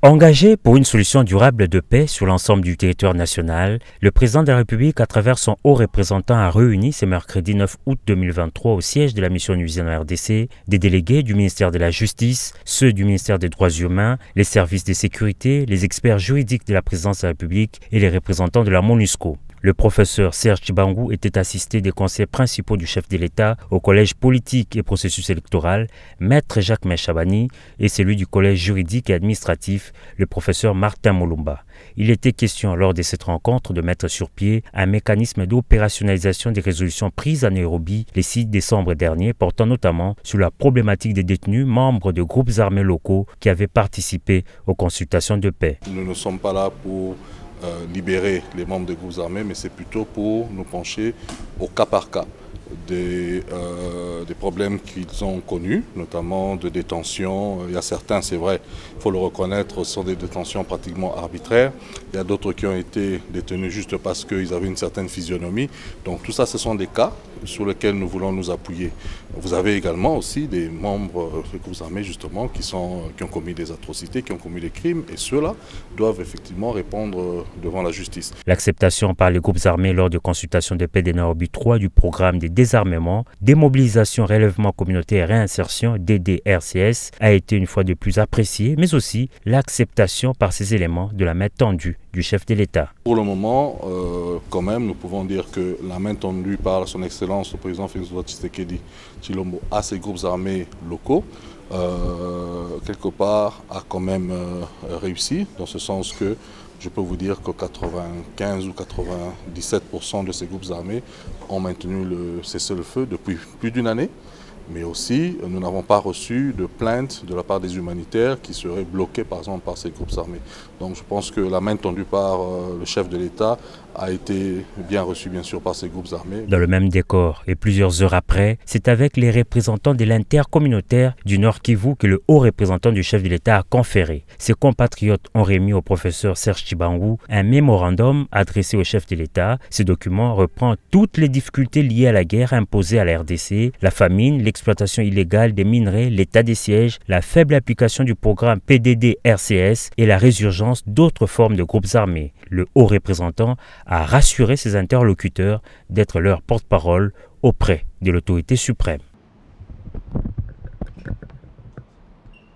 Engagé pour une solution durable de paix sur l'ensemble du territoire national, le président de la République, à travers son haut représentant, a réuni ce mercredi 9 août 2023 au siège de la mission nuisienne en RDC des délégués du ministère de la Justice, ceux du ministère des Droits humains, les services de sécurité, les experts juridiques de la présidence de la République et les représentants de la MONUSCO. Le professeur Serge Tshibangou était assisté des conseillers principaux du chef de l'État au collège politique et processus électoral, maître Jacques Chabani, et celui du collège juridique et administratif, le professeur Martin Molumba. Il était question lors de cette rencontre de mettre sur pied un mécanisme d'opérationnalisation des résolutions prises à Nairobi le 6 décembre dernier, portant notamment sur la problématique des détenus membres de groupes armés locaux qui avaient participé aux consultations de paix. Nous ne sommes pas là pour libérer les membres des groupes armés, mais c'est plutôt pour nous pencher au cas par cas des problèmes qu'ils ont connus, notamment de détention. Il y a certains, c'est vrai, il faut le reconnaître, ce sont des détentions pratiquement arbitraires. Il y a d'autres qui ont été détenus juste parce qu'ils avaient une certaine physionomie. Donc tout ça, ce sont des cas sur lesquels nous voulons nous appuyer. Vous avez également aussi des membres des groupes armés justement qui ont commis des atrocités, qui ont commis des crimes, et ceux-là doivent effectivement répondre devant la justice. L'acceptation par les groupes armés lors de consultations de paix de Nairobi 3 du programme de désarmement, démobilisation, relèvement communautaire et réinsertion DDRCS a été une fois de plus appréciée, mais aussi l'acceptation par ces éléments de la main tendue du chef de l'État. Pour le moment, quand même, nous pouvons dire que la main tendue par son Excellence le président Félix Tshisekedi Tshilombo à ces groupes armés locaux, quelque part, a quand même réussi, dans ce sens que je peux vous dire que 95 ou 97% de ces groupes armés ont maintenu le cessez-le-feu depuis plus d'une année. Mais aussi, nous n'avons pas reçu de plainte de la part des humanitaires qui seraient bloqués, par exemple, par ces groupes armés. Donc je pense que la main tendue par le chef de l'État a été bien reçue, bien sûr, par ces groupes armés. Dans le même décor, et plusieurs heures après, c'est avec les représentants de l'intercommunautaire du Nord Kivu que le haut représentant du chef de l'État a conféré. Ses compatriotes ont remis au professeur Serge Tshibangou un mémorandum adressé au chef de l'État. Ce document reprend toutes les difficultés liées à la guerre imposée à la RDC, la famine, l'exploitation illégale des minerais, l'état des sièges, la faible application du programme PDD-RCS et la résurgence d'autres formes de groupes armés. Le haut représentant a rassuré ses interlocuteurs d'être leur porte-parole auprès de l'autorité suprême.